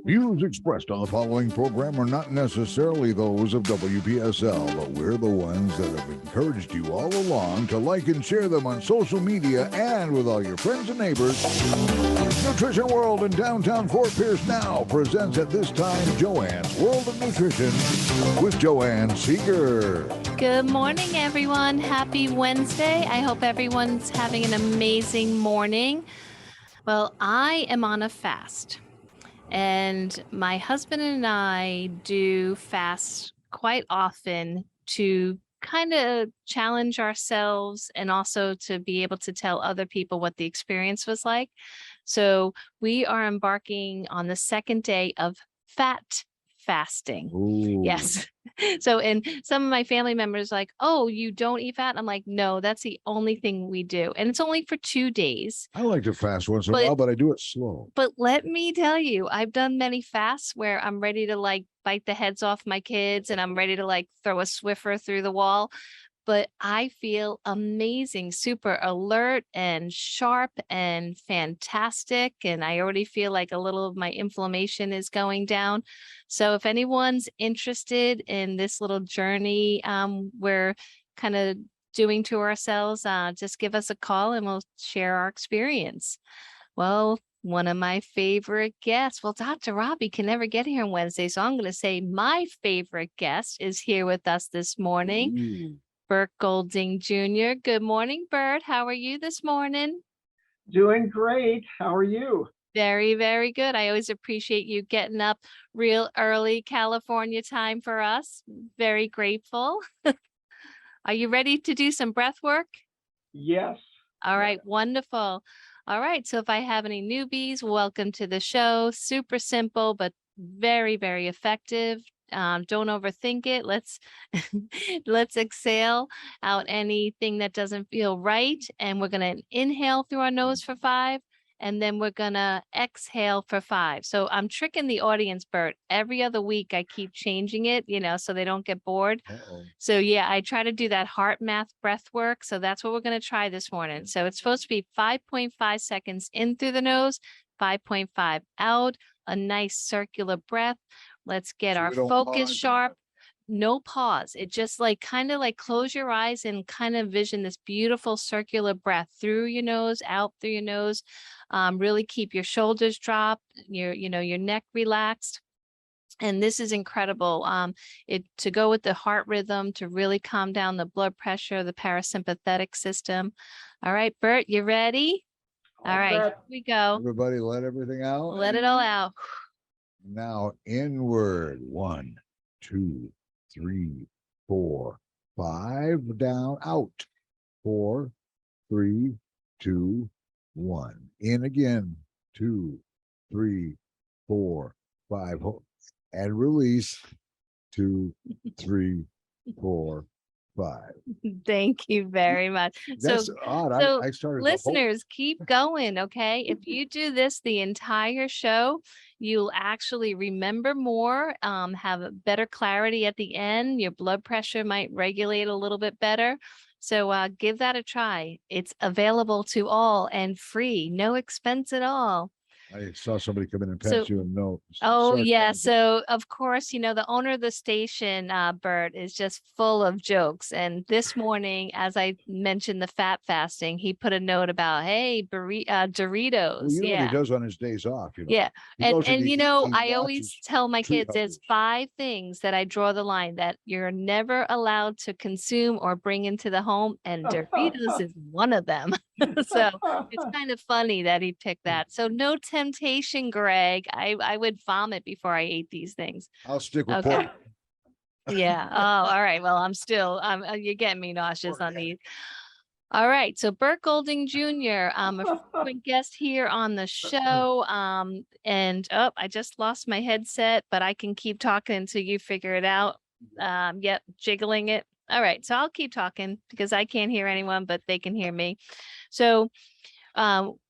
Views expressed on the following program are not necessarily those of WPSL, but we're the ones that have encouraged you all along to like and share them on social media and with all your friends and neighbors. Nutrition World in downtown Fort Pierce now presents at this time Joanne's World of Nutrition with Joanne Seeger. Good morning, everyone. Happy Wednesday. I hope everyone's having an amazing morning. Well, I am on a fast, and my husband and I do fast quite often to kind of challenge ourselves and also to be able to tell other people what the experience was like. So we are embarking on the second day of fat fasting. Ooh. Yes. So, and some of my family members like, oh, you don't eat fat? I'm like, no, that's the only thing we do. And it's only for 2 days. I like to fast once in a while, but I do it slow. But let me tell you, I've done many fasts where I'm ready to like bite the heads off my kids and I'm ready to like throw a Swiffer through the wall. But I feel amazing, super alert and sharp and fantastic. And I already feel like a little of my inflammation is going down. So if anyone's interested in this little journey we're kind of doing to ourselves, just give us a call and we'll share our experience. Well, one of my favorite guests. Well, Dr. Robbie can never get here on Wednesday, so I'm going to say my favorite guest is here with us this morning. Bert Golding Jr. Good morning, Bert. How are you this morning? Doing great. How are you? Very, very good. I always appreciate you getting up real early California time for us. Very grateful. Are you ready to do some breath work? Yes. All right, wonderful. All right, so if I have any newbies, welcome to the show. Super simple, but very, very effective. Don't overthink it. Let's exhale out anything that doesn't feel right. And we're going to inhale through our nose for 5. And then we're going to exhale for 5. So I'm tricking the audience, Bert. Every other week, I keep changing it, so they don't get bored. Uh-oh. So yeah, I try to do that heart math breath work. So that's what we're going to try this morning. So it's supposed to be 5.5 seconds in through the nose, 5.5 out, a nice circular breath. Let's get our focus sharp. No pause. It just like kind of like close your eyes and kind of vision this beautiful circular breath through your nose, out through your nose. Really keep your shoulders dropped, your neck relaxed. And this is incredible. To go with the heart rhythm to really calm down the blood pressure, the parasympathetic system. All right, Bert, you ready? All right, here we go. Everybody let everything out. Let it all out. Now inward. 1, 2, 3, 4, 5. Down, out. 4, 3, 2, 1. In again. 2, 3, 4, 5. And release. 2, 3, 4, 5. Thank you very much. That's odd. I started. Listeners, keep going. Okay. If you do this the entire show, you'll actually remember more, have a better clarity at the end. Your blood pressure might regulate a little bit better. So give that a try. It's available to all and free, no expense at all. I saw somebody come in and pass you a note. Oh, yeah. So, of course, the owner of the station, Bert, is just full of jokes. And this morning, as I mentioned the fat fasting, he put a note about, hey, Doritos. Well, what he does on his days off. Yeah. And I always tell my kids there's 5 things that I draw the line that you're never allowed to consume or bring into the home. And Doritos is one of them. So it's kind of funny that he picked that. So no temptation, Greg. I would vomit before I ate these things. I'll stick with pork. Yeah. Oh, all right. Well, you're getting me nauseous on these. All right. So Bert Golding Jr., a frequent guest here on the show. I just lost my headset, but I can keep talking until you figure it out. Yep, jiggling it. All right. So I'll keep talking because I can't hear anyone, but they can hear me. So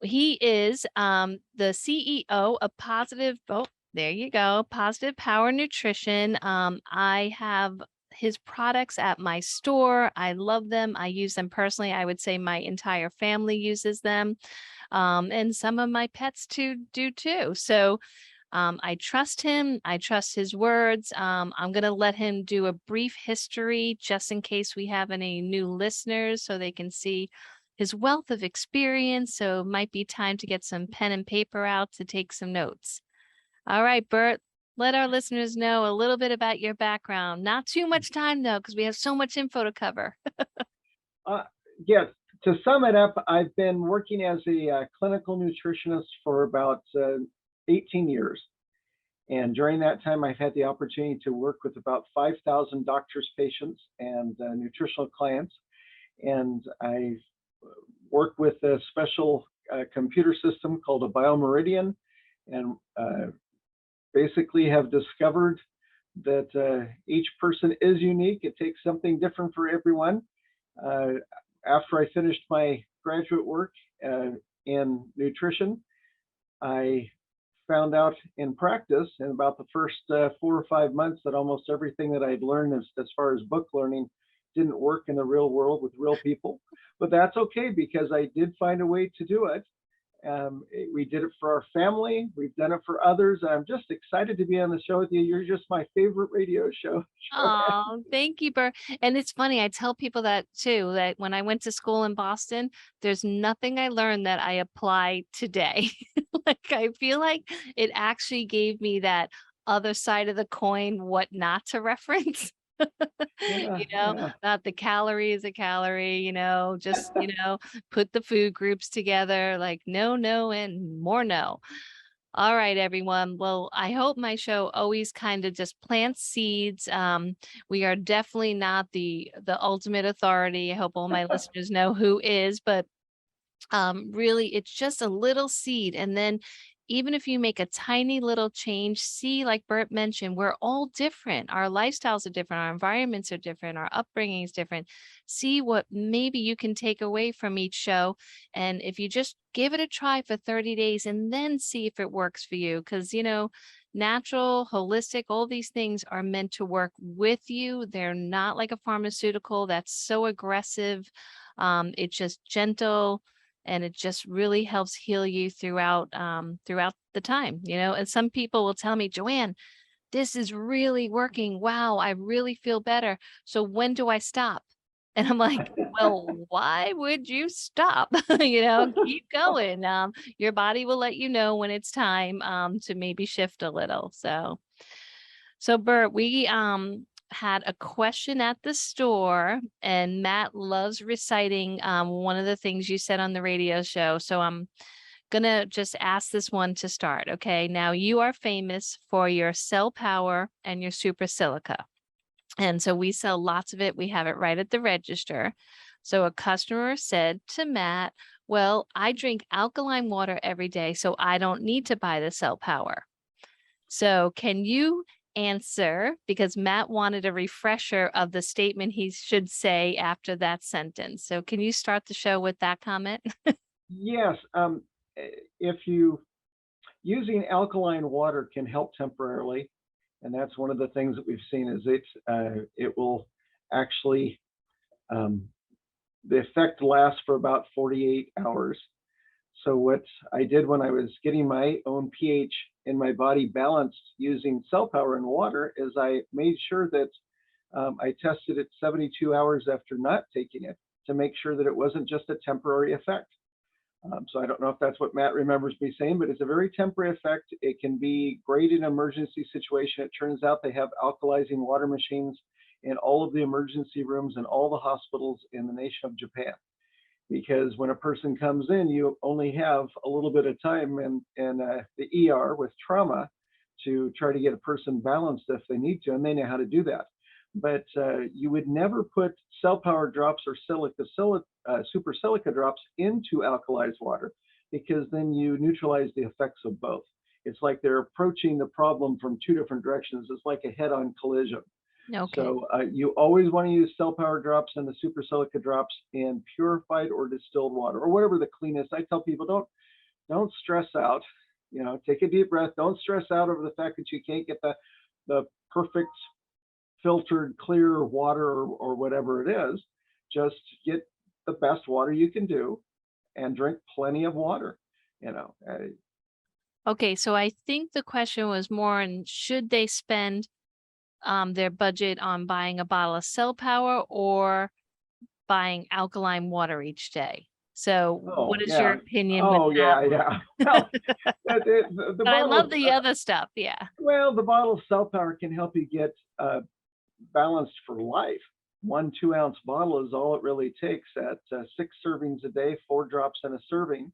he is the CEO of Positive. Oh, there you go. Positive Power Nutrition. I have his products at my store. I love them. I use them personally. I would say my entire family uses them. And some of my pets too do too. So I trust him. I trust his words. I'm going to let him do a brief history just in case we have any new listeners so they can see his wealth of experience. So it might be time to get some pen and paper out to take some notes. All right, Bert, let our listeners know a little bit about your background. Not too much time though, because we have so much info to cover. Uh, yes, to sum it up, I've been working as a clinical nutritionist for about 18 years. And during that time, I've had the opportunity to work with about 5,000 doctors, patients, and nutritional clients. And I work with a special computer system called a biomeridian, and basically have discovered that each person is unique. It takes something different for everyone. After I finished my graduate work in nutrition, I found out in practice in about the first 4 or 5 months that almost everything that I'd learned as far as book learning didn't work in the real world with real people. But that's okay, because I did find a way to do it. We did it for our family. We've done it for others. I'm just excited to be on the show with you. You're just my favorite radio show. Oh, thank you, Bert. And it's funny, I tell people that too, that when I went to school in Boston, there's nothing I learned that I apply today. Like, I feel like it actually gave me that other side of the coin, what not to reference. Yeah, You know, yeah. not the calorie is a calorie, just, put the food groups together, like no, no, and more no. All right, everyone. Well, I hope my show always kind of just plants seeds. We are definitely not the ultimate authority. I hope all my listeners know who is, but really it's just a little seed. And then even if you make a tiny little change, see, like Bert mentioned, we're all different. Our lifestyles are different, our environments are different, our upbringing is different. See what maybe you can take away from each show. And if you just give it a try for 30 days and then see if it works for you, because natural, holistic, all these things are meant to work with you. They're not like a pharmaceutical that's so aggressive. It's just gentle, and it just really helps heal you throughout the time. And some people will tell me, Joanne, this is really working. Wow, I really feel better. So when do I stop? And I'm like, well, why would you stop? Keep going. Your body will let you know when it's time to maybe shift a little. So Bert, we had a question at the store, and Matt loves reciting one of the things you said on the radio show. So I'm gonna just ask this one to start. Okay. Now, you are famous for your cell power and your super silica. And so we sell lots of it. We have it right at the register. So a customer said to Matt, well, I drink alkaline water every day, so I don't need to buy the cell power. So can you answer, because Matt wanted a refresher of the statement he should say after that sentence. So can you start the show with that comment? Yes. If you using alkaline water can help temporarily, and that's one of the things that we've seen is it will actually the effect lasts for about 48 hours. So what I did when I was getting my own pH in my body balanced using cell power and water is I made sure that I tested it 72 hours after not taking it to make sure that it wasn't just a temporary effect. So I don't know if that's what Matt remembers me saying, but it's a very temporary effect. It can be great in an emergency situation. It turns out they have alkalizing water machines in all of the emergency rooms and all the hospitals in the nation of Japan. Because when a person comes in, you only have a little bit of time in the ER with trauma to try to get a person balanced if they need to, and they know how to do that. But you would never put cell power drops or super silica drops into alkalized water, because then you neutralize the effects of both. It's like they're approaching the problem from two different directions. It's like a head-on collision. Okay. So you always want to use cell power drops and the super silica drops in purified or distilled water, or whatever the cleanest. I tell people, don't stress out. Take a deep breath. Don't stress out over the fact that you can't get the perfect filtered clear water or whatever it is. Just get the best water you can do and drink plenty of water, you know. Okay, so I think the question was more on should they spend their budget on buying a bottle of cell power or buying alkaline water each day. So what Oh, is your yeah. opinion with Oh, that yeah, one? yeah. Well, the But I bottle love of, the other stuff. Yeah. well, the bottle of cell power can help you get balanced for life. 1 2 ounce bottle is all it really takes at 6 servings a day, 4 drops in a serving,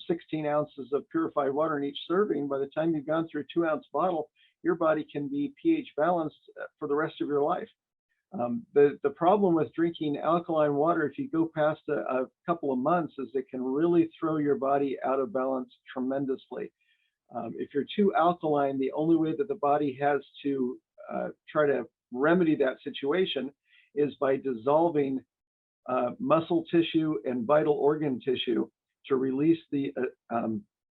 16 ounces of purified water in each serving. By the time you've gone through a 2 ounce bottle, your body can be pH balanced for the rest of your life. The problem with drinking alkaline water, if you go past a couple of months, is it can really throw your body out of balance tremendously. If you're too alkaline, the only way that the body has to try to remedy that situation is by dissolving muscle tissue and vital organ tissue to release the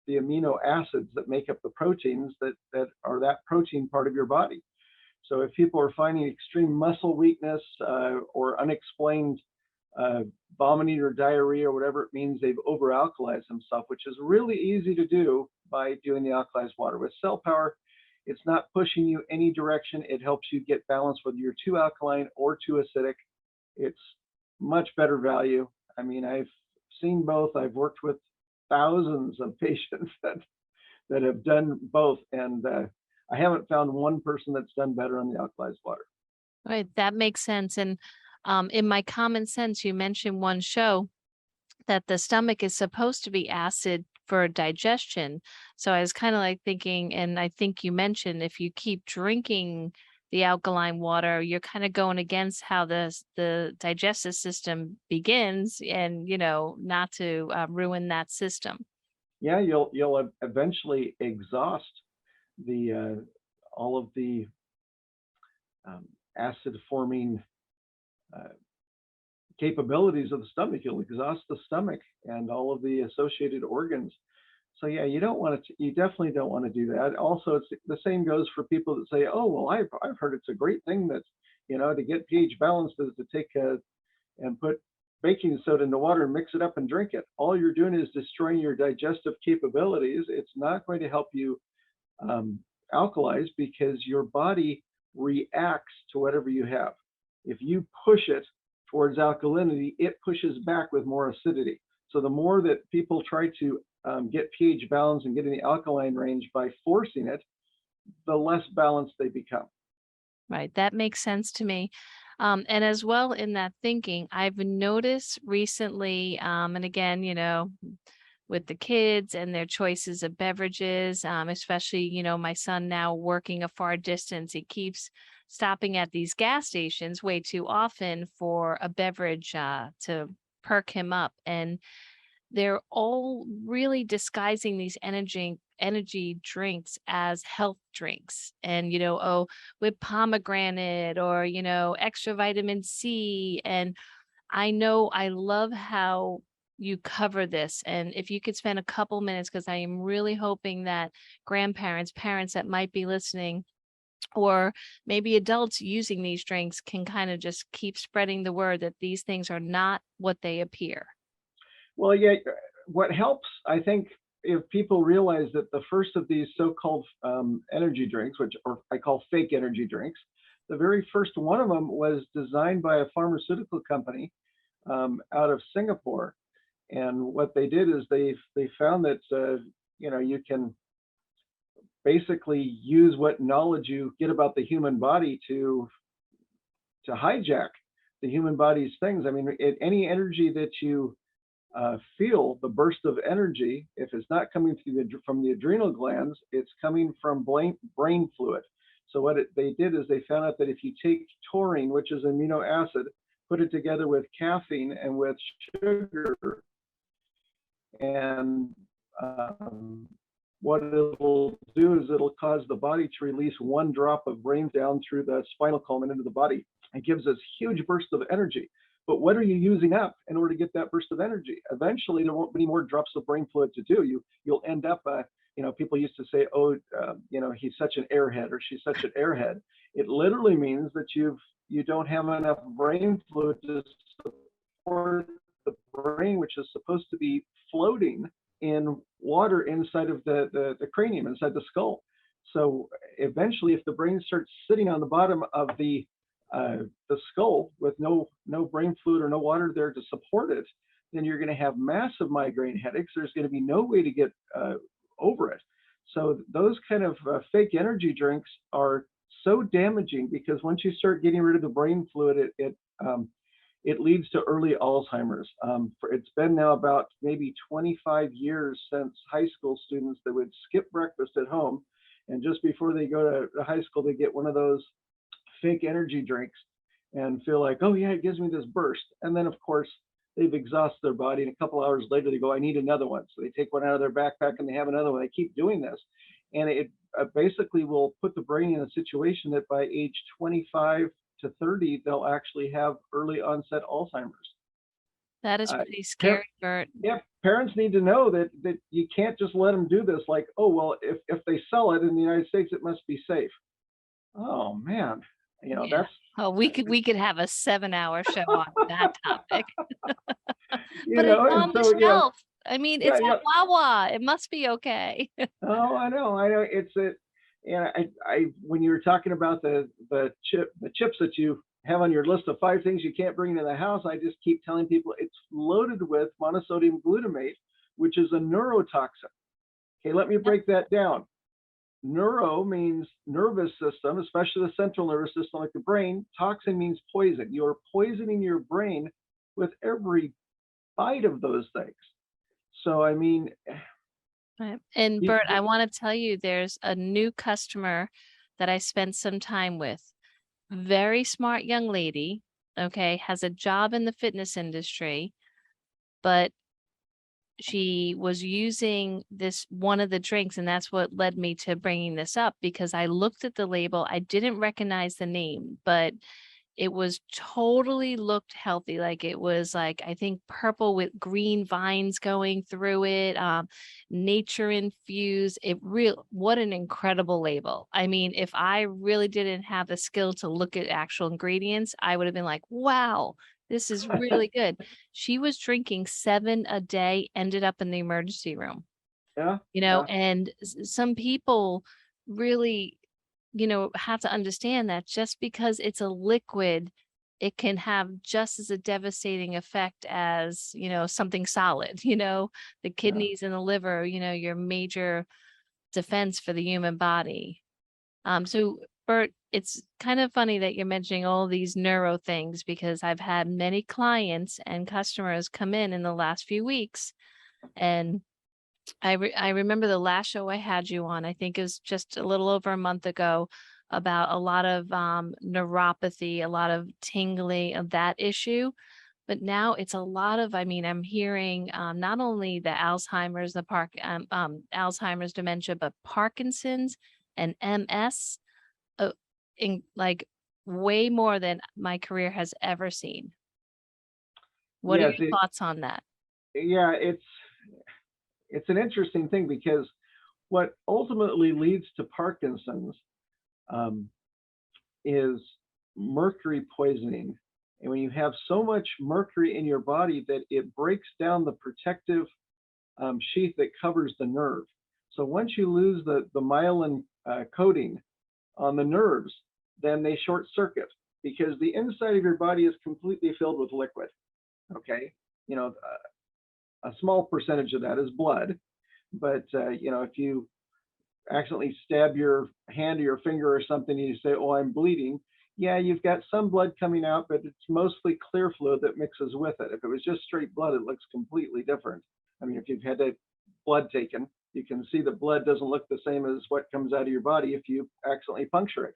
amino acids that make up the proteins that are that protein part of your body. So if people are finding extreme muscle weakness or unexplained vomiting or diarrhea or whatever it means, they've over-alkalized themselves, which is really easy to do by doing the alkalized water. With cell power, it's not pushing you any direction. It helps you get balanced whether you're too alkaline or too acidic. It's much better value. I mean, I've seen both. I've worked with thousands of patients that have done both, and I haven't found one person that's done better on the alkalized water. Right. That makes sense. And in my common sense, you mentioned one show that the stomach is supposed to be acid for digestion. So I was kind of like thinking, and I think you mentioned if you keep drinking the alkaline water, you're kind of going against how the digestive system begins, and not to ruin that system. Yeah, you'll eventually exhaust the all of the acid forming capabilities of the stomach. You'll exhaust the stomach and all of the associated organs. So yeah, you don't want to. You definitely don't want to do that. Also, it's the same goes for people that say, "Oh, well, I've heard it's a great thing that to get pH balanced is to take and put baking soda in the water and mix it up and drink it." All you're doing is destroying your digestive capabilities. It's not going to help you alkalize because your body reacts to whatever you have. If you push it towards alkalinity, it pushes back with more acidity. So the more that people try to get pH balance and get in the alkaline range by forcing it, the less balanced they become. Right. That makes sense to me. And as well in that thinking, I've noticed recently, and again, with the kids and their choices of beverages, especially, my son now working a far distance, he keeps stopping at these gas stations way too often for a beverage to perk him up. And they're all really disguising these energy drinks as health drinks, and oh, with pomegranate or extra vitamin C. And I know I love how you cover this, and if you could spend a couple minutes, because I am really hoping that grandparents, parents that might be listening, or maybe adults using these drinks can kind of just keep spreading the word that these things are not what they appear. Well, yeah, what helps, I think, if people realize that the first of these so-called energy drinks, which I call fake energy drinks, the very first one of them was designed by a pharmaceutical company out of Singapore. And what they did is they found that you can basically use what knowledge you get about the human body to hijack the human body's things. I mean, any energy that you feel, the burst of energy, if it's not coming from the adrenal glands, it's coming from brain fluid. So what they did is they found out that if you take taurine, which is amino acid, put it together with caffeine and with sugar, and what it'll do is it'll cause the body to release 1 drop of brain down through the spinal column and into the body. It gives us huge burst of energy. But what are you using up in order to get that burst of energy? Eventually, there won't be more drops of brain fluid to do. You'll end up, people used to say, oh, he's such an airhead or she's such an airhead. It literally means that you don't have enough brain fluid to support the brain, which is supposed to be floating in water inside of the cranium, inside the skull. So eventually, if the brain starts sitting on the bottom of the skull with no brain fluid or no water there to support it, then you're going to have massive migraine headaches. There's going to be no way to get over it. So those kind of fake energy drinks are so damaging, because once you start getting rid of the brain fluid, it leads to early Alzheimer's. It's been now about maybe 25 years since high school students that would skip breakfast at home, and just before they go to high school, they get one of those fake energy drinks and feel like, oh yeah, it gives me this burst. And then of course, they've exhausted their body, and a couple hours later they go, I need another one. So they take one out of their backpack and they have another one. They keep doing this. And it basically will put the brain in a situation that by age 25 to 30, they'll actually have early onset Alzheimer's. That is pretty scary, Bert. Yeah, parents need to know that you can't just let them do this. Like, oh, well, if they sell it in the United States, it must be safe. Oh man, Yeah. that's Oh, we could have a 7-hour show on that topic. you But know, it's and on the so yeah, shelf. I mean, yeah, it's yeah. at Wawa. It must be okay. Oh, I know. It's a, and I when you were talking about the chips that you have on your list of 5 things you can't bring into the house, I just keep telling people it's loaded with monosodium glutamate, which is a neurotoxin. Okay, let me break that down. Neuro means nervous system, especially the central nervous system, like the brain. Toxin means poison. You're poisoning your brain with every bite of those things. So I mean, Right. And Bert, I want to tell you, there's a new customer that I spent some time with. Very smart young lady, okay, has a job in the fitness industry, but she was using this one of the drinks, and that's what led me to bringing this up, because I looked at the label. I didn't recognize the name, but it was totally looked healthy. Like it was like, I think purple with green vines going through it, nature infused. What an incredible label. I mean, if I really didn't have the skill to look at actual ingredients, I would have been like, wow, this is really good. She was drinking 7 a day, ended up in the emergency room, yeah, and some people really, have to understand that just because it's a liquid, it can have just as a devastating effect as, something solid, the kidneys and the liver, your major defense for the human body. So Bert, it's kind of funny that you're mentioning all these neuro things, because I've had many clients and customers come in the last few weeks, and I remember the last show I had you on, I think it was just a little over a month ago, about a lot of neuropathy, a lot of tingling of that issue. But now it's a lot of, I'm hearing not only the Alzheimer's, Alzheimer's dementia, but Parkinson's and MS, in like way more than my career has ever seen. What are yes, your thoughts on that? yeah, it's an interesting thing, because what ultimately leads to Parkinson's is mercury poisoning. And when you have so much mercury in your body that it breaks down the protective sheath that covers the nerve. So once you lose the myelin coating on the nerves, then they short circuit, because the inside of your body is completely filled with liquid. Okay, a small percentage of that is blood, but if you accidentally stab your hand or your finger or something, and you say, oh, I'm bleeding, yeah, you've got some blood coming out, but it's mostly clear fluid that mixes with it. If it was just straight blood, it looks completely different. I mean, if you've had that blood taken, you can see the blood doesn't look the same as what comes out of your body if you accidentally puncture it.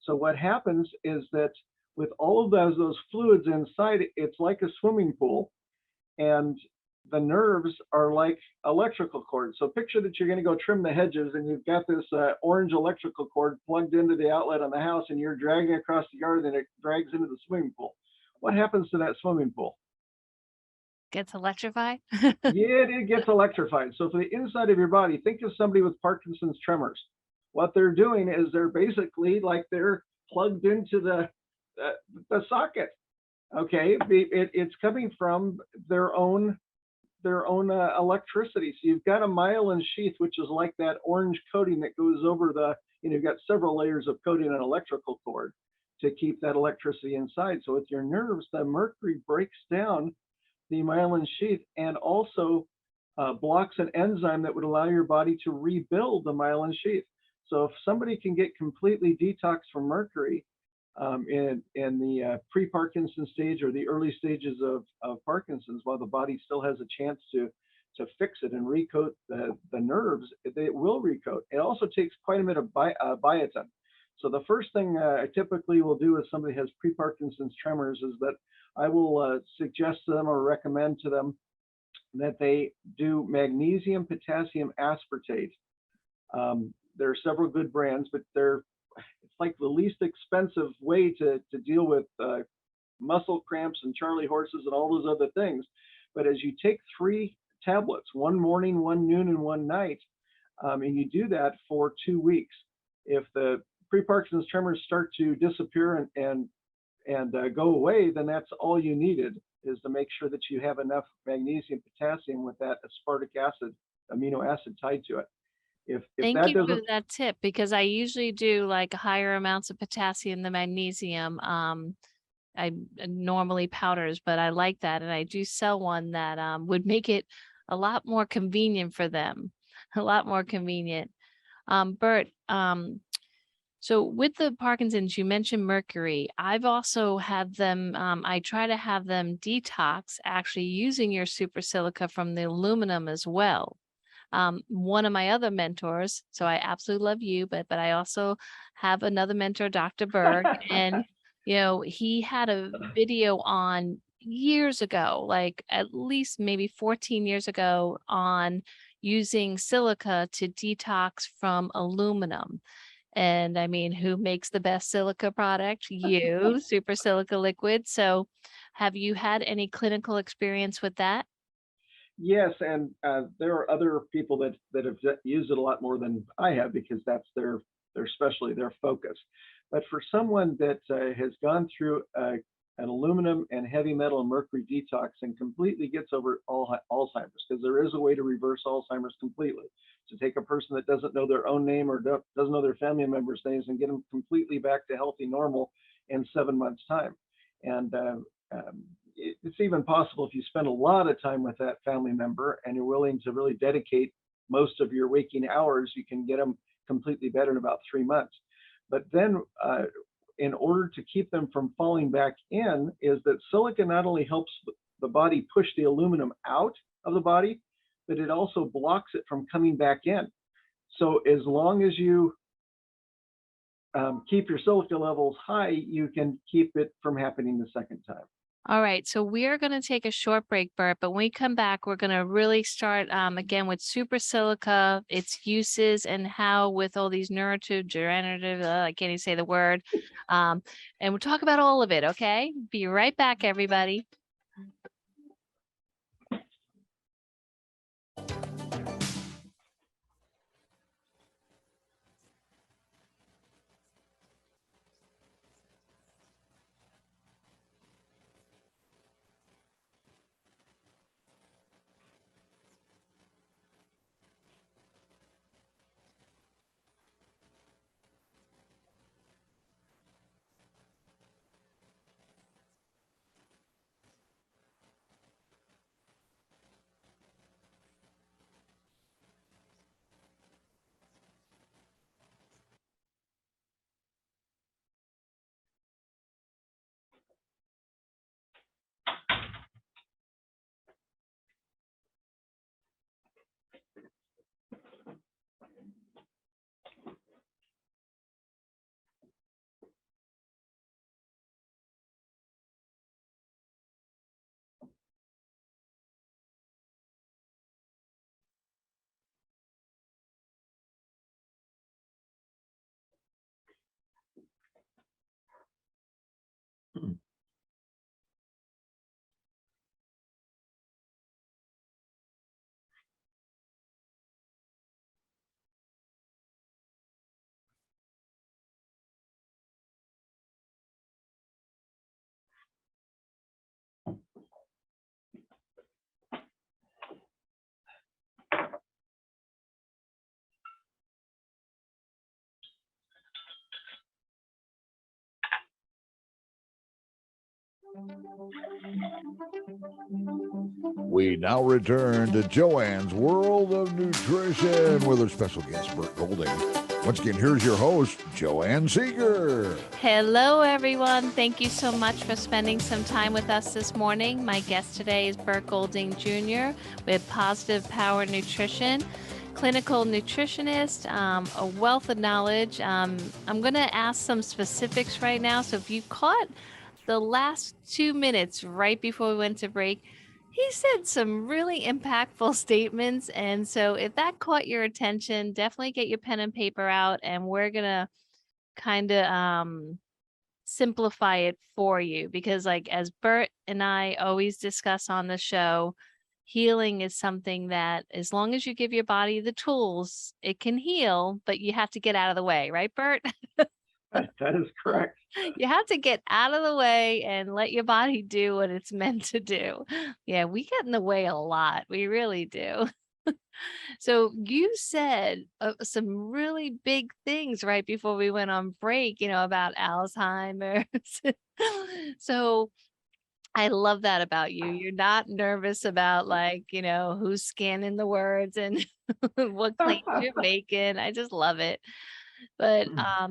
So what happens is that with all of those fluids inside, it's like a swimming pool, and the nerves are like electrical cords. So picture that you're going to go trim the hedges, and you've got this orange electrical cord plugged into the outlet on the house, and you're dragging across the yard, and it drags into the swimming pool. What happens to that swimming pool? Gets electrified? Yeah, it gets electrified. So for the inside of your body, think of somebody with Parkinson's tremors. What they're doing is they're basically like they're plugged into the socket. Okay, it's coming from their own electricity. So you've got a myelin sheath, which is like that orange coating that goes over you've got several layers of coating on an electrical cord to keep that electricity inside. So with your nerves, the mercury breaks down the myelin sheath and also blocks an enzyme that would allow your body to rebuild the myelin sheath. So if somebody can get completely detoxed from mercury in the pre-Parkinson stage or the early stages of Parkinson's, while the body still has a chance to fix it and recoat the nerves, it will recoat. It also takes quite a bit of biotin. So the first thing I typically will do if somebody has pre-Parkinson's tremors is that I will suggest to them or recommend to them that they do magnesium potassium aspartate. There are several good brands, but it's like the least expensive way to deal with muscle cramps and Charlie horses and all those other things. But as you take 3 tablets, one morning, one noon, and one night, and you do that for 2 weeks, if the pre-Parkinson's tremors start to disappear and go away, then that's all you needed, is to make sure that you have enough magnesium, potassium with that aspartic acid, amino acid tied to it. If Thank that you for doesn't, that tip, because I usually do like higher amounts of potassium than magnesium. I normally powders, but I like that. And I do sell one that would make it a lot more convenient for them, a lot more convenient. Bert, so with the Parkinson's, you mentioned mercury. I've also had them, I try to have them detox actually using your super silica from the aluminum as well. One of my other mentors, so I absolutely love you, but I also have another mentor, Dr. Berg, and he had a video on years ago, like at least maybe 14 years ago, on using silica to detox from aluminum. And I mean, who makes the best silica product? You, Super Silica Liquid. So have you had any clinical experience with that? yes, and there are other people that have used it a lot more than I have, because that's their specialty, their focus. But for someone that has gone through an aluminum and heavy metal and mercury detox and completely gets over Alzheimer's, because there is a way to reverse Alzheimer's completely. To take a person that doesn't know their own name or doesn't know their family members' names and get them completely back to healthy, normal in 7 months' time. And it's even possible, if you spend a lot of time with that family member and you're willing to really dedicate most of your waking hours, you can get them completely better in about 3 months. But then in order to keep them from falling back in, is that silica not only helps the body push the aluminum out of the body, but it also blocks it from coming back in. So as long as you keep your silica levels high, you can keep it from happening the second time. All right, so we are going to take a short break, Bert, but when we come back, we're going to really start again with super silica, its uses, and how with all these neurodegenerative, I can't even say the word, and we'll talk about all of it, okay? Be right back, everybody. We now return to Joanne's World of Nutrition with our special guest, Bert Golding. Once again, here's your host, Joanne Seeger. Hello, everyone. Thank you so much for spending some time with us this morning. My guest today is Bert Golding Jr. with Positive Power Nutrition, clinical nutritionist, a wealth of knowledge. I'm going to ask some specifics right now. So if you caught the last 2 minutes right before we went to break, he said some really impactful statements. And so if that caught your attention, definitely get your pen and paper out, and we're going to kind of simplify it for you, because like as Bert and I always discuss on the show, healing is something that as long as you give your body the tools, it can heal, but you have to get out of the way, right, Bert? That is correct. You have to get out of the way and let your body do what it's meant to do. Yeah, we get in the way a lot. We really do. So you said some really big things right before we went on break, about Alzheimer's. So I love that about you. You're not nervous about who's scanning the words and what claims you're making. I just love it. But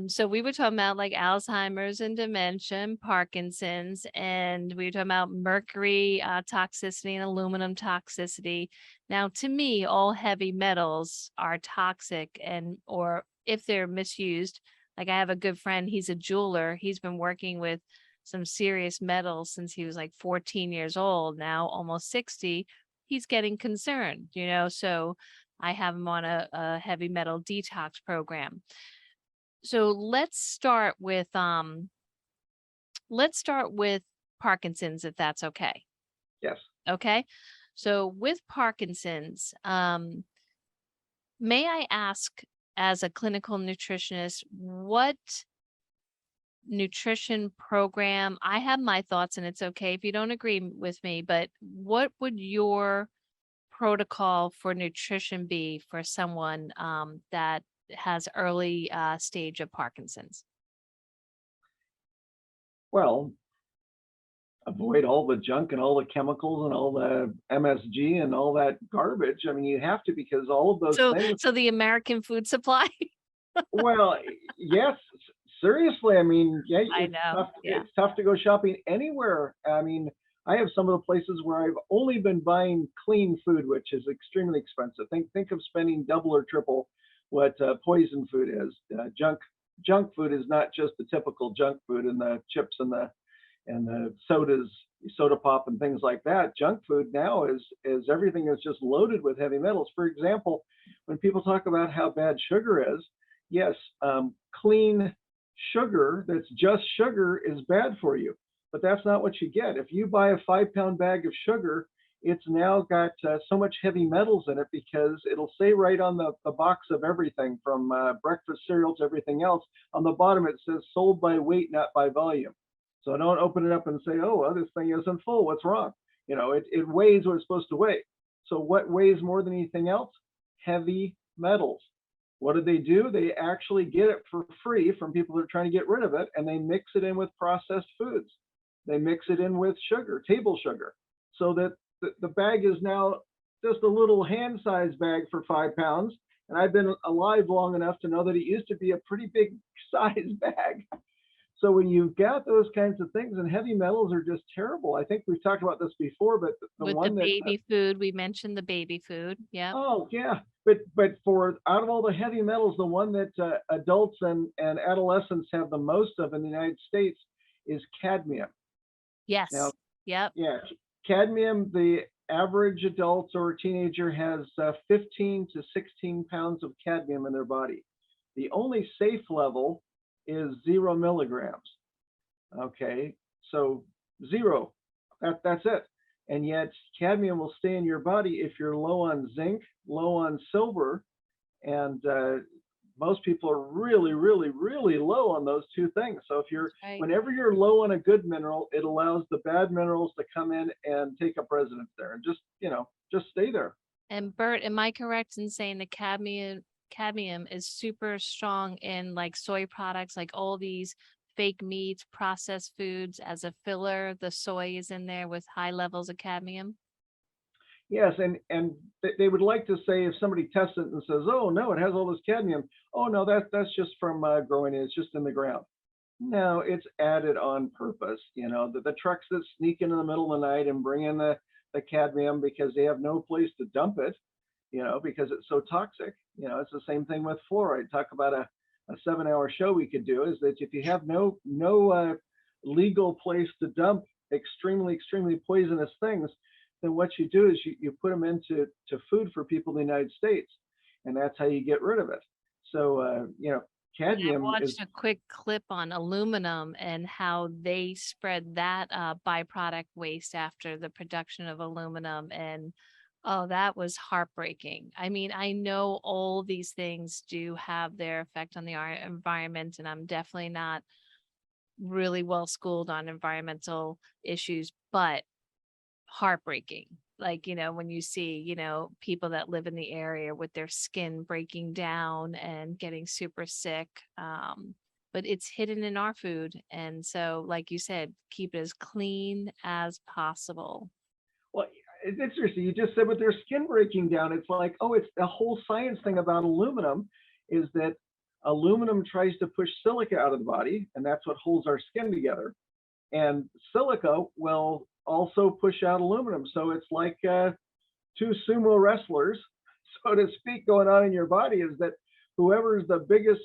so we were talking about like Alzheimer's and dementia and Parkinson's, and we were talking about mercury toxicity and aluminum toxicity. Now, to me, all heavy metals are toxic, or if they're misused. Like I have a good friend, he's a jeweler. He's been working with some serious metals since he was like 14 years old, now almost 60. He's getting concerned, so I have him on a heavy metal detox program. So let's start with Parkinson's, if that's okay. Yes. Okay. So with Parkinson's, may I ask, as a clinical nutritionist, what nutrition program? I have my thoughts, and it's okay if you don't agree with me, but what would your protocol for nutrition be for someone that has early stage of Parkinson's? Well, avoid all the junk and all the chemicals and all the MSG and all that garbage. I mean, you have to, because all of those things. So the American food supply. Well, yes, seriously. I mean, yeah, I it's know. tough. Yeah. It's tough to go shopping anywhere. I mean, I have some of the places where I've only been buying clean food, which is extremely expensive. Think of spending double or triple what poison food is. Junk food is not just the typical junk food and the chips and the sodas, soda pop and things like that. Junk food now is everything is just loaded with heavy metals. For example, when people talk about how bad sugar is, yes, clean sugar that's just sugar is bad for you, but that's not what you get. If you buy a 5-pound bag of sugar, it's now got so much heavy metals in it, because it'll say right on the box of everything from breakfast cereal to everything else. On the bottom, it says sold by weight, not by volume. So don't open it up and say, oh, well, this thing isn't full. What's wrong? It weighs what it's supposed to weigh. So what weighs more than anything else? Heavy metals. What do? They actually get it for free from people that are trying to get rid of it, and they mix it in with processed foods. They mix it in with sugar, table sugar, so that the bag is now just a little hand-sized bag for 5 pounds. And I've been alive long enough to know that it used to be a pretty big size bag. So when you've got those kinds of things, and heavy metals are just terrible. I think we've talked about this before, but With the baby food, we mentioned the baby food. Yeah. Oh yeah, but for out of all the heavy metals, the one that adults and adolescents have the most of in the United States is cadmium. Yes. Now, yep. yeah, cadmium. The average adult or teenager has 15 to 16 pounds of cadmium in their body. The only safe level is 0 milligrams. Okay, so 0. That's it. And yet cadmium will stay in your body if you're low on zinc, low on silver, and most people are really, really, really low on those two things. So if whenever you're low on a good mineral, it allows the bad minerals to come in and take up residence there, and just stay there. And Bert, am I correct in saying the cadmium is super strong in like soy products, like all these fake meats, processed foods as a filler. The soy is in there with high levels of cadmium. Yes, and they would like to say if somebody tests it and says, "Oh no, it has all this cadmium." Oh no, that's just from growing it. It's just in the ground. No, it's added on purpose. You know, the trucks that sneak in the middle of the night and bring in the cadmium because they have no place to dump it. You know, because it's so toxic. You know, it's the same thing with fluoride. Talk about a 7 hour show we could do is that if you have no legal place to dump extremely poisonous things, then what you do is you put them into food for people in the United States, and that's how you get rid of it. So you know, Yeah, I cadmium is watched a quick clip on aluminum and how they spread that byproduct waste after the production of aluminum. And oh, that was heartbreaking. I mean, I know all these things do have their effect on the environment, and I'm definitely not really well schooled on environmental issues, but heartbreaking. Like, when you see, people that live in the area with their skin breaking down and getting super sick. But it's hidden in our food. And so, like you said, keep it as clean as possible. well, it's interesting. You just said with their skin breaking down, it's like, oh, it's the whole science thing about aluminum is that aluminum tries to push silica out of the body, and that's what holds our skin together. And silica will also push out aluminum. So it's like two sumo wrestlers, so to speak, going on in your body is that whoever's the biggest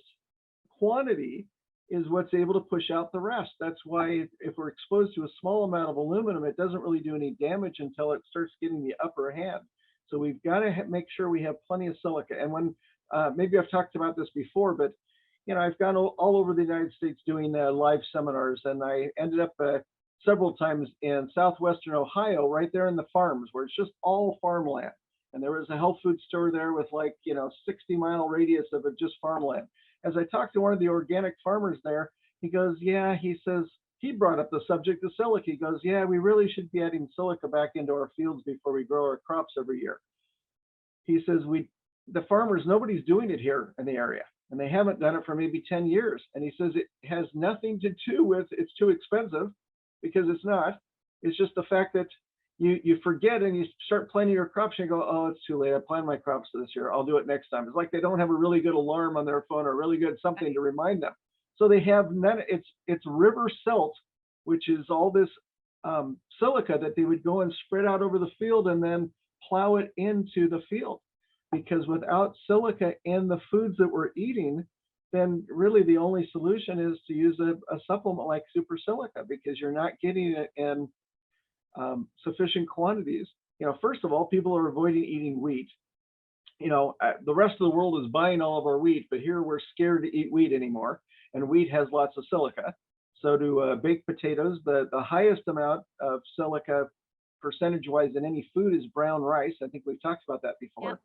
quantity is what's able to push out the rest. That's why if we're exposed to a small amount of aluminum, it doesn't really do any damage until it starts getting the upper hand. So we've got to make sure we have plenty of silica. And when maybe I've talked about this before, but I've gone all over the United States doing live seminars, and I ended up several times in southwestern Ohio, right there in the farms where it's just all farmland. And there was a health food store there with 60-mile radius of it just farmland. As I talked to one of the organic farmers there, he goes, yeah, he says, he brought up the subject of silica. He goes, yeah, we really should be adding silica back into our fields before we grow our crops every year. He says, the farmers, nobody's doing it here in the area, and they haven't done it for maybe 10 years. And he says it has nothing to do with it's too expensive, because it's not. It's just the fact that you forget and you start planting your crops and you go, oh, it's too late. I planted my crops this year. I'll do it next time. It's like they don't have a really good alarm on their phone or really good something to remind them. So they have none. It's river silt, which is all this silica that they would go and spread out over the field and then plow it into the field. Because without silica in the foods that we're eating, then really the only solution is to use a supplement like super silica, because you're not getting it in sufficient quantities. First of all, people are avoiding eating wheat. The rest of the world is buying all of our wheat, but here we're scared to eat wheat anymore. And wheat has lots of silica. So do baked potatoes. The highest amount of silica percentage-wise in any food is brown rice. I think we've talked about that before. Yep.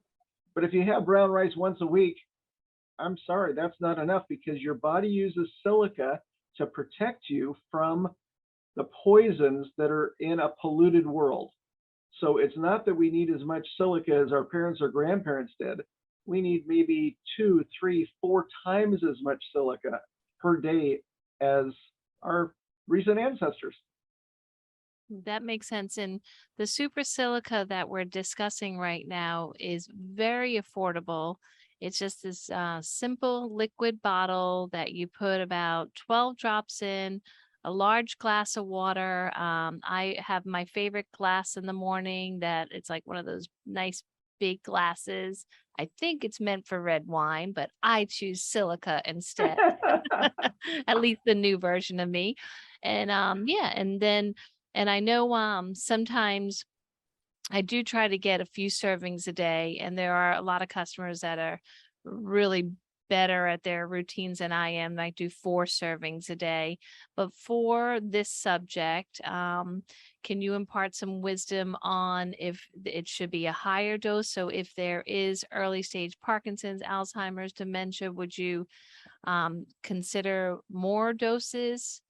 But if you have brown rice once a week, I'm sorry, that's not enough, because your body uses silica to protect you from the poisons that are in a polluted world. So it's not that we need as much silica as our parents or grandparents did. We need maybe 2, 3, 4 times as much silica per day as our recent ancestors. That makes sense. And the super silica that we're discussing right now is very affordable. It's just this simple liquid bottle that you put about 12 drops in, a large glass of water. I have my favorite glass in the morning that it's like one of those nice big glasses. I think it's meant for red wine, but I choose silica instead. At least the new version of me. And yeah, and I know sometimes I do try to get a few servings a day, and there are a lot of customers that are really better at their routines than I am. I do 4 servings a day. But for this subject, can you impart some wisdom on if it should be a higher dose? So if there is early stage Parkinson's, Alzheimer's, dementia, would you consider more doses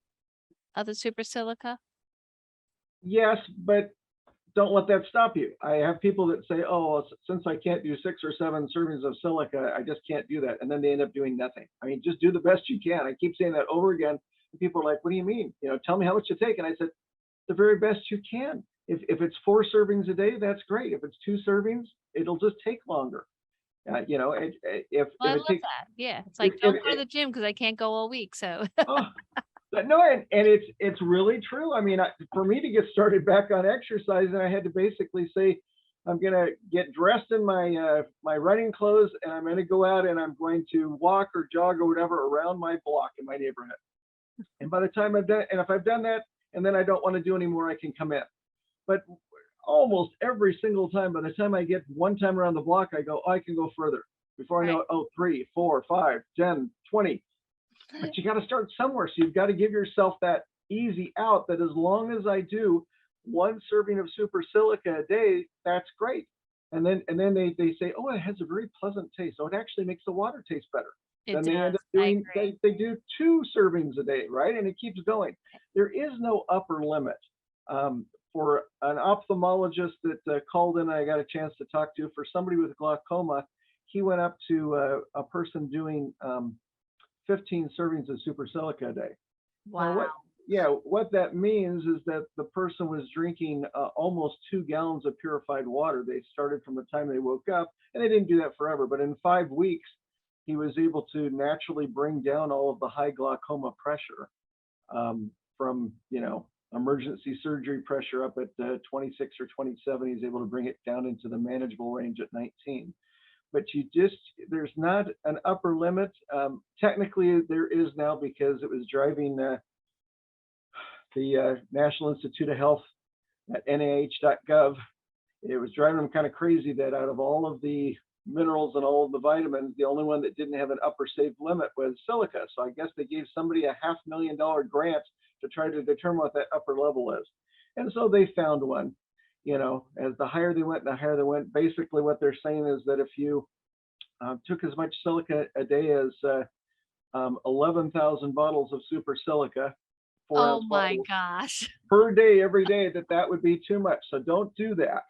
of the super silica? Yes, but don't let that stop you. I have people that say, oh, since I can't do 6 or 7 servings of silica, I just can't do that. And then they end up doing nothing. I mean, just do the best you can. I keep saying that over again. People are like, what do you mean? Tell me how much to take. And I said, the very best you can. If it's 4 servings a day, that's great. If it's 2 servings, it'll just take longer. If Well, I it love takes, that. Yeah. It's if, like, if don't go to the gym because I can't go all week. So oh, no, and it's really true. I mean, for me to get started back on exercising, I had to basically say, I'm gonna get dressed in my my running clothes, and I'm gonna go out and I'm going to walk or jog or whatever around my block in my neighborhood. And by the time I've done, and if I've done that, and then I don't want to do anymore, I can come in. But almost every single time, by the time I get one time around the block, I go, oh, I can go further. Before I know right. it, oh, 3, 4, 5, 10, 20. But you got to start somewhere. So you've got to give yourself that easy out that as long as I do 1 serving of super silica a day, that's great. And then they say, oh, it has a very pleasant taste. So it actually makes the water taste better. It Then does. they end up I doing, agree. they do 2 servings a day, right? And it keeps going. There is no upper limit. For an ophthalmologist that called in, I got a chance to talk to, for somebody with glaucoma, he went up to a person doing 15 servings of super silica a day. Now, Wow. what that means is that the person was drinking almost 2 gallons of purified water. They started from the time they woke up, and they didn't do that forever, but in 5 weeks, he was able to naturally bring down all of the high glaucoma pressure from, emergency surgery pressure up at 26 or 27. He's able to bring it down into the manageable range at 19. But there's not an upper limit. Technically, there is now, because it was driving the National Institute of Health at NIH.gov. It was driving them kind of crazy that out of all of the minerals and all of the vitamins, the only one that didn't have an upper safe limit was silica. So I guess they gave somebody a $500,000 grant to try to determine what that upper level is. And so they found one. As the higher they went, the higher they went. Basically, what they're saying is that if you took as much silica a day as 11,000 bottles of super silica, 4 Oh ounce my bottles gosh. per day, every day, that would be too much. So don't do that.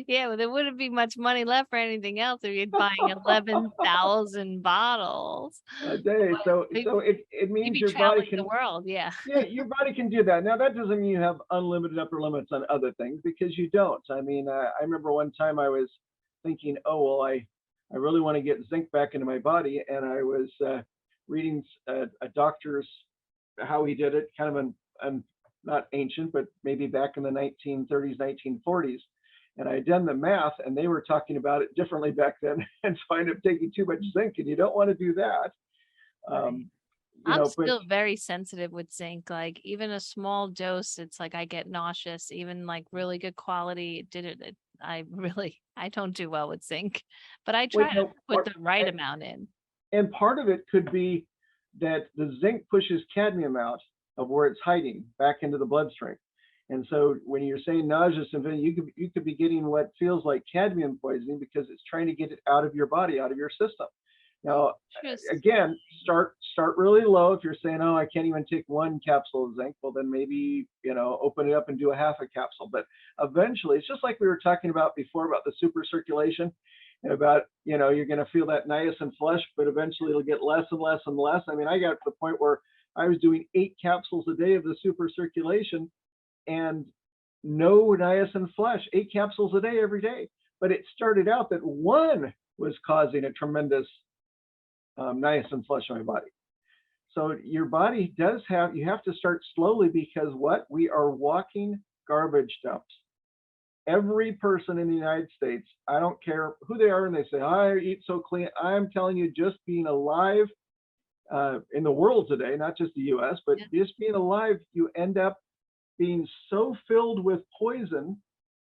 Yeah, well, there wouldn't be much money left for anything else if you're buying 11,000 bottles. A day. So Maybe, it means maybe your body traveling the can, world. Yeah. yeah, your body can do that. Now that doesn't mean you have unlimited upper limits on other things, because you don't. I mean, I remember one time I was thinking, oh well, I really want to get zinc back into my body, and I was reading a doctor's how he did it, kind of an not ancient, but maybe back in the 1930s, 1940s. And I had done the math, and they were talking about it differently back then, and so I ended up taking too much zinc, and you don't want to do that. Right. Um, I'm but still very sensitive with zinc. Like even a small dose, it's like I get nauseous. Even like really good quality, I don't do well with zinc, but I try wait, to no, put the right amount in. and part of it could be that the zinc pushes cadmium out of where it's hiding back into the bloodstream. And so when you're saying nauseous, you could be getting what feels like cadmium poisoning because it's trying to get it out of your body, out of your system. Now, Just again, start really low. If you're saying, oh, I can't even take 1 capsule of zinc, well, then maybe, open it up and do a half a capsule. But eventually, it's just like we were talking about before about the super circulation, and about, you're going to feel that niacin flush, but eventually it'll get less and less and less. I mean, I got to the point where I was doing 8 capsules a day of the super circulation and no niacin flush, 8 capsules a day every day. But it started out that 1 was causing a tremendous niacin flush in my body. So your body you have to start slowly, because we are walking garbage dumps. Every person in the United States, I don't care who they are, and they say, I eat so clean. I'm telling you, just being alive in the world today, not just the US, but just being alive, you end up being so filled with poison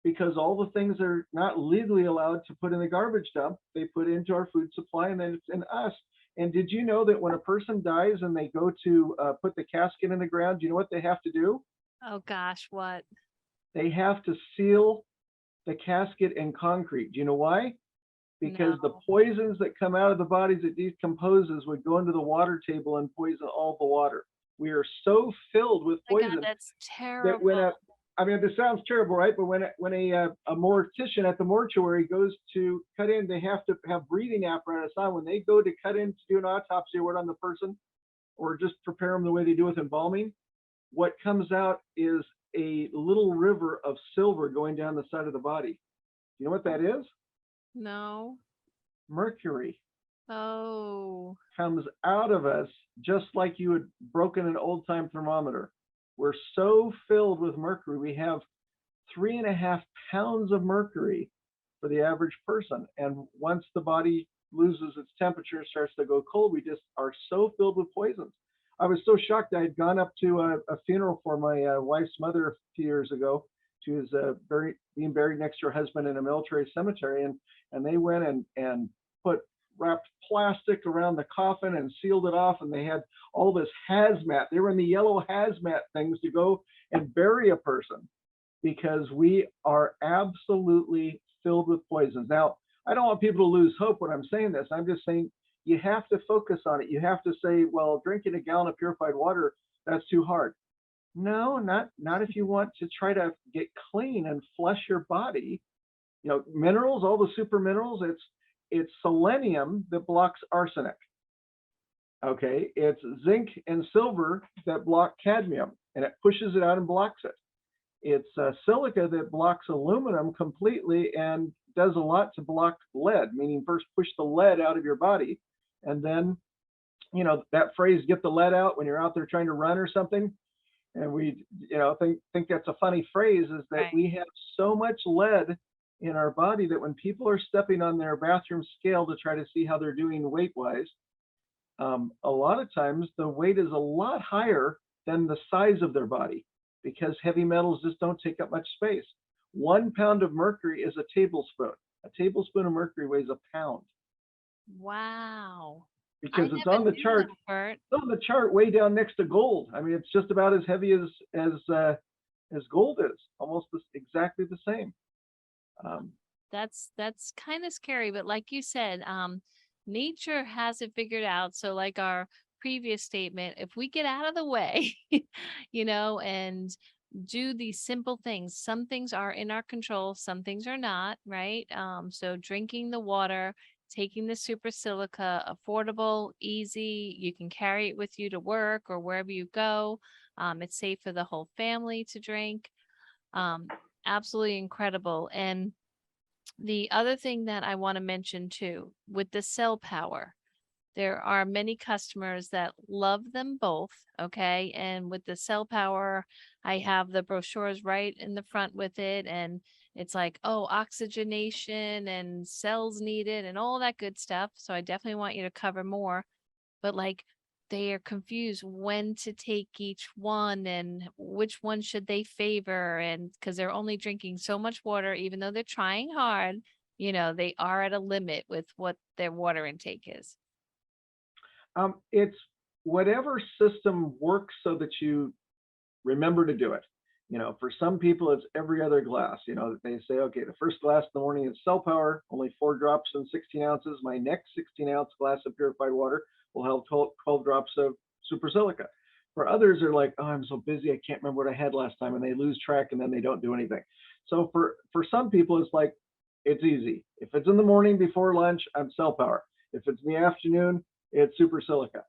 because all the things are not legally allowed to put in the garbage dump, they put into our food supply, and then it's in us. And did you know that when a person dies and they go to put the casket in the ground, do you know what they have to do? oh gosh, what? They have to seal the casket in concrete. Do you know why? Because No. the poisons that come out of the bodies that decomposes would go into the water table and poison all the water. We are so filled with My God, poison that's that when terrible. I mean, this sounds terrible, right? But when a mortician at the mortuary goes to cut in, they have to have breathing apparatus on. When they go to cut in to do an autopsy or what on the person, or just prepare them the way they do with embalming, what comes out is a little river of silver going down the side of the body. You know what that is? No. Mercury Oh, comes out of us just like you had broken an old time thermometer. We're so filled with mercury. We have 3.5 pounds of mercury for the average person. And once the body loses its temperature and starts to go cold, we just are so filled with poisons. I was so shocked. I had gone up to a funeral for my wife's mother a few years ago. She was being buried next to her husband in a military cemetery, and they went and wrapped plastic around the coffin and sealed it off, and they had all this hazmat. They were in the yellow hazmat things to go and bury a person because we are absolutely filled with poisons. Now, I don't want people to lose hope when I'm saying this. I'm just saying you have to focus on it. You have to say, well, drinking a gallon of purified water, that's too hard. No, not if you want to try to get clean and flush your body. You know, minerals, all the super minerals, it's selenium that blocks arsenic. Okay, it's zinc and silver that block cadmium, and it pushes it out and blocks it. It's silica that blocks aluminum completely and does a lot to block lead, meaning first push the lead out of your body, and then, you know, that phrase, get the lead out, when you're out there trying to run or something. And we, you know, think that's a funny phrase, is that right. we have so much lead in our body that when people are stepping on their bathroom scale to try to see how they're doing weight-wise, a lot of times the weight is a lot higher than the size of their body, because heavy metals just don't take up much space. 1 pound of mercury is a tablespoon. A tablespoon of mercury weighs a pound. Wow. Because I it's never on the knew chart. that, Bert. It's on the chart way down next to gold. I mean, it's just about as heavy as gold is, almost exactly the same. That's kind of scary, but like you said, nature has it figured out. So like our previous statement, if we get out of the way, you know, and do these simple things, some things are in our control, some things are not, right? So drinking the water, taking the super silica, affordable, easy, you can carry it with you to work or wherever you go. It's safe for the whole family to drink. Um, Absolutely incredible. And the other thing that I want to mention too, with the cell power, there are many customers that love them both. Okay. And with the cell power, I have the brochures right in the front with it. And it's like, oh, oxygenation and cells needed and all that good stuff. So I definitely want you to cover more. But like, they are confused when to take each one and which one should they favor. And because they're only drinking so much water, even though they're trying hard, you know, they are at a limit with what their water intake is. It's whatever system works so that you remember to do it. You know, for some people, it's every other glass. You know, they say, okay, the first glass in the morning is cell power, only 4 drops and 16 ounces. My next 16-ounce glass of purified water will have 12 drops of super silica. For others, they're like, oh, I'm so busy, I can't remember what I had last time, and they lose track and then they don't do anything. So for some people, it's like, it's easy. If it's in the morning before lunch, I'm cell power. If it's in the afternoon, it's super silica.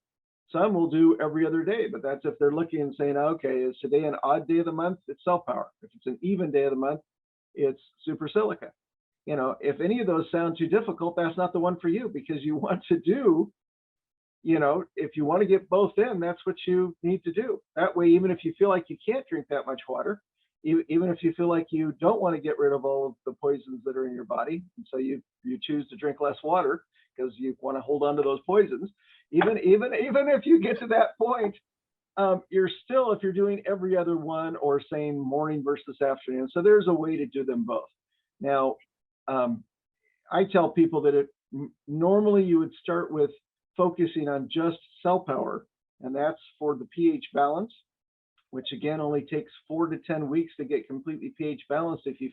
Some will do every other day, but that's if they're looking and saying, okay, is today an odd day of the month? It's cell power. If it's an even day of the month, it's super silica. You know, if any of those sound too difficult, that's not the one for you, because you want to do, you know, if you want to get both in, that's what you need to do. That way, even if you feel like you can't drink that much water, even if you feel like you don't want to get rid of all of the poisons that are in your body, and so you choose to drink less water because you want to hold on to those poisons, even if you get to that point, you're still, if you're doing every other one or saying morning versus afternoon, so there's a way to do them both. Now, I tell people that normally you would start with focusing on just cell power, and that's for the pH balance, which again only takes 4 to 10 weeks to get completely pH balanced. If you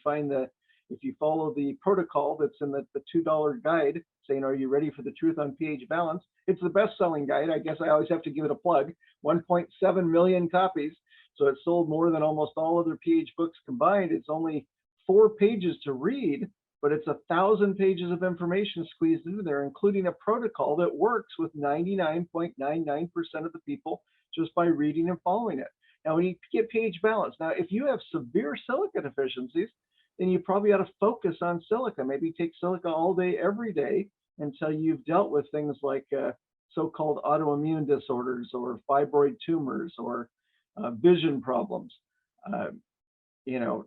follow the protocol that's in the $2 guide saying, are you ready for the truth on pH balance? It's the best-selling guide. I guess I always have to give it a plug. 1.7 million copies. So it's sold more than almost all other pH books combined. It's only 4 pages to read, but it's 1,000 pages of information squeezed into there, including a protocol that works with 99.99% of the people just by reading and following it. Now, when you get pH balance, now if you have severe silica deficiencies, then you probably ought to focus on silica. Maybe take silica all day, every day, until you've dealt with things like so-called autoimmune disorders or fibroid tumors or vision problems. You know,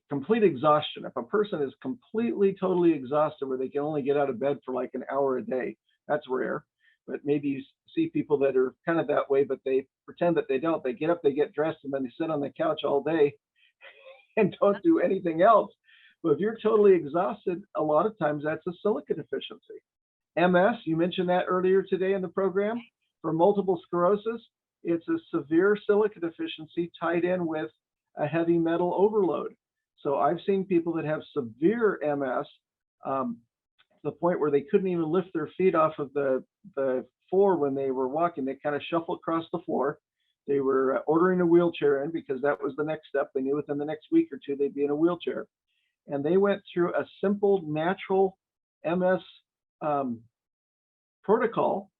complete exhaustion. If a person is completely, totally exhausted where they can only get out of bed for like an hour a day, that's rare. But maybe you see people that are kind of that way, but they pretend that they don't. They get up, they get dressed, and then they sit on the couch all day and don't do anything else. But if you're totally exhausted, a lot of times that's a silica deficiency. MS, you mentioned that earlier today in the program. For multiple sclerosis, it's a severe silica deficiency tied in with a heavy metal overload. So I've seen people that have severe MS, to the point where they couldn't even lift their feet off of the floor when they were walking. They kind of shuffle across the floor. They were ordering a wheelchair in because that was the next step. They knew within the next week or two they'd be in a wheelchair. And they went through a simple natural MS protocol,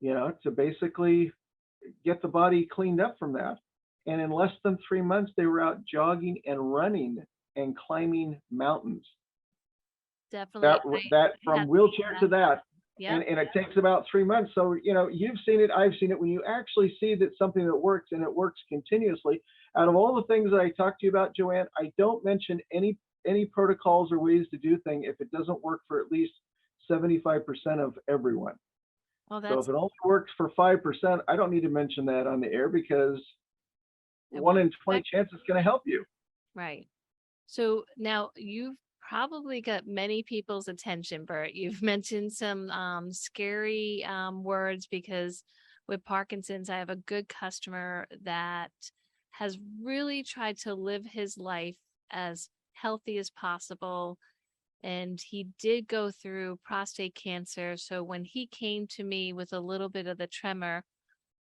you know, to basically get the body cleaned up from that. And in less than 3 months, they were out jogging and running and climbing mountains. Definitely. That from wheelchair to that. Yeah. And it takes about 3 months. So, you know, you've seen it, I've seen it. When you actually see that something that works and it works continuously, out of all the things that I talked to you about, Joanne, I don't mention any protocols or ways to do things if it doesn't work for at least 75% of everyone. Well, So if it only works for 5%, I don't need to mention that on the air because 1 in 20 chance it's going to help you. Right. So now you've probably got many people's attention, Bert. You've mentioned some scary words, because with Parkinson's, I have a good customer that has really tried to live his life as healthy as possible. And he did go through prostate cancer. So when he came to me with a little bit of the tremor,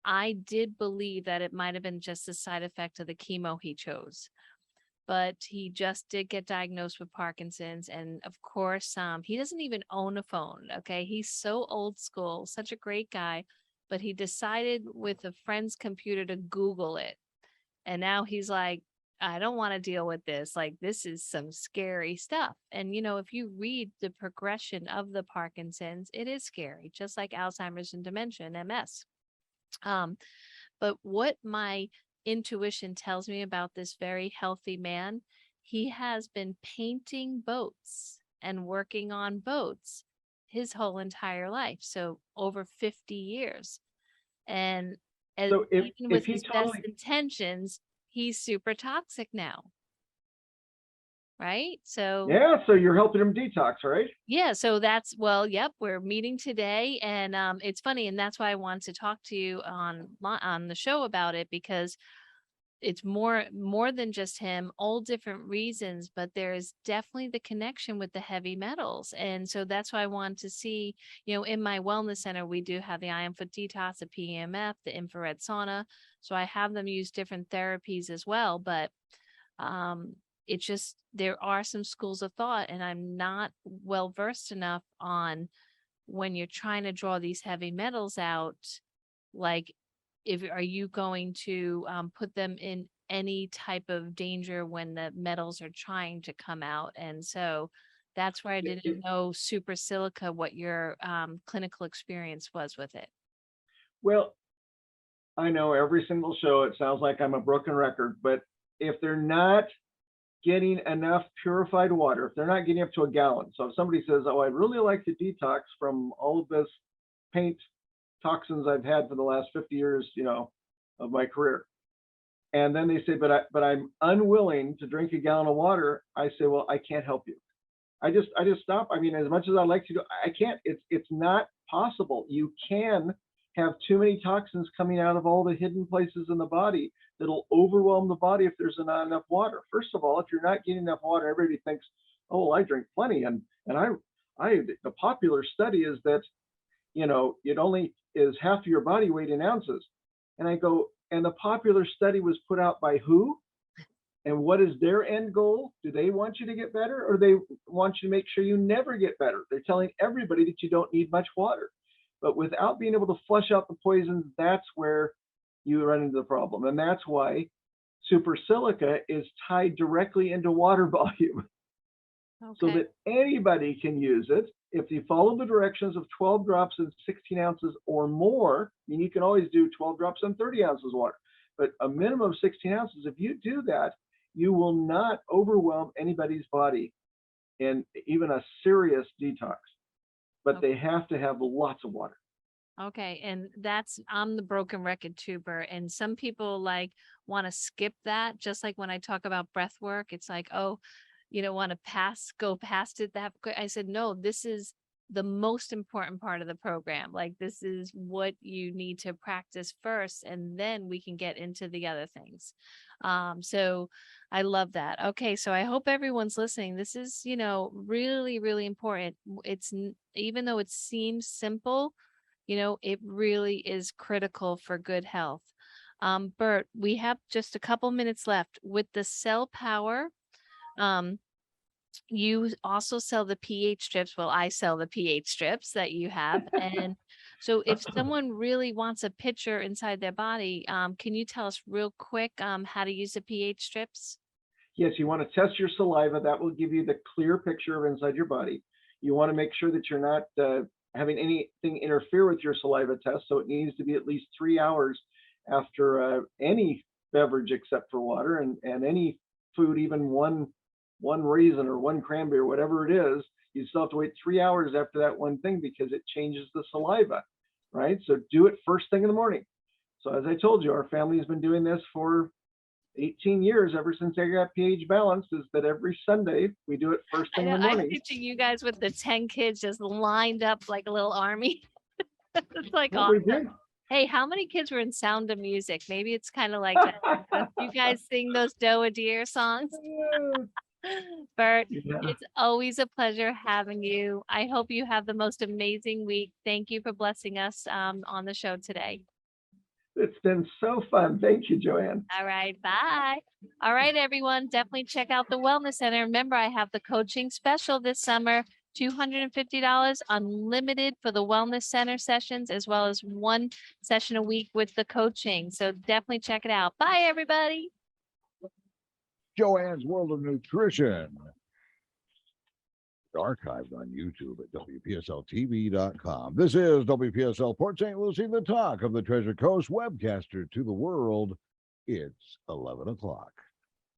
I did believe that it might have been just a side effect of the chemo he chose. But he just did get diagnosed with Parkinson's. And of course, he doesn't even own a phone. Okay. He's so old school, such a great guy, but he decided with a friend's computer to Google it. And now he's like, I don't want to deal with this. Like, this is some scary stuff. And, you know, if you read the progression of the Parkinson's, it is scary, just like Alzheimer's and dementia and MS. But what my intuition tells me about this very healthy man, he has been painting boats and working on boats his whole entire life. So over 50 years. And So even with if he his totally, best intentions, he's super toxic now. Right. So yeah, so you're helping him detox, right? yeah, so that's, well, yep, we're meeting today, and it's funny, and that's why I wanted to talk to you on the show about it, because it's more than just him, all different reasons, but there's definitely the connection with the heavy metals. And so that's why I want to see, you know, in my wellness center, we do have the iron foot detox, the PEMF, the infrared sauna. So I have them use different therapies as well, but it's just, there are some schools of thought, and I'm not well versed enough on when you're trying to draw these heavy metals out, like, are you going to put them in any type of danger when the metals are trying to come out? And so that's where I didn't know super silica, what your clinical experience was with it. Well, I know every single show, it sounds like I'm a broken record, but if they're not getting enough purified water, if they're not getting up to a gallon. So if somebody says, oh, I'd really like to detox from all of this paint toxins I've had for the last 50 years, you know, of my career. And then they say, but I'm unwilling to drink a gallon of water. I say, well, I can't help you. I just stop. I mean, as much as I like to do, I can't. It's not possible. You can have too many toxins coming out of all the hidden places in the body that'll overwhelm the body if there's not enough water. First of all, if you're not getting enough water, everybody thinks, oh, well, I drink plenty. And the popular study is that, you know, it only is half of your body weight in ounces. And I go, and the popular study was put out by who? And what is their end goal? Do they want you to get better, or they want you to make sure you never get better? They're telling everybody that you don't need much water. But without being able to flush out the poisons, that's where you run into the problem. And that's why super silica is tied directly into water volume. So Okay. that anybody can use it. If you follow the directions of 12 drops in 16 ounces or more, and you can always do 12 drops in 30 ounces of water, but a minimum of 16 ounces, if you do that, you will not overwhelm anybody's body in even a serious detox. But Okay. they have to have lots of water. Okay, and I'm the broken record tuber, and some people like want to skip that. Just like when I talk about breath work, it's like, oh, want to go past it that quick. I said, no, this is the most important part of the program. Like, this is what you need to practice first, and then we can get into the other things. So I love that. Okay, so I hope everyone's listening. This is, really, really important. Even though it seems simple, it really is critical for good health. Bert, we have just a couple minutes left. With the cell power, um, you also sell the pH strips. Well, I sell the pH strips that you have. And so if someone really wants a picture inside their body, can you tell us real quick how to use the pH strips? Yes, you want to test your saliva. That will give you the clear picture of inside your body. You want to make sure that you're not having anything interfere with your saliva test. So it needs to be at least 3 hours after any beverage except for water, and any food, even one raisin or one cranberry or whatever it is. You still have to wait 3 hours after that one thing because it changes the saliva, right? So do it first thing in the morning. So as I told you, our family has been doing this for 18 years, ever since I got pH balanced, is that every Sunday we do it first I thing in know. the I morning. picture you guys with the 10 kids just lined up like a little army. It's like What we awesome. did. Hey, how many kids were in Sound of Music? Maybe it's kind of like that. You guys sing those Doe a Deer songs? Bert, Yeah, it's always a pleasure having you. I hope you have the most amazing week. Thank you for blessing us on the show today. it's been so fun. Thank you, Joanne. All right, bye. All right, everyone, definitely check out the Wellness Center. Remember, I have the coaching special this summer, $250 unlimited for the Wellness Center sessions, as well as one session a week with the coaching. So definitely check it out. Bye, everybody. Joanne's World of Nutrition. Archived on YouTube at WPSLTV.com. This is WPSL Port St. Lucie, the talk of the Treasure Coast, webcaster to the world. It's 11 o'clock.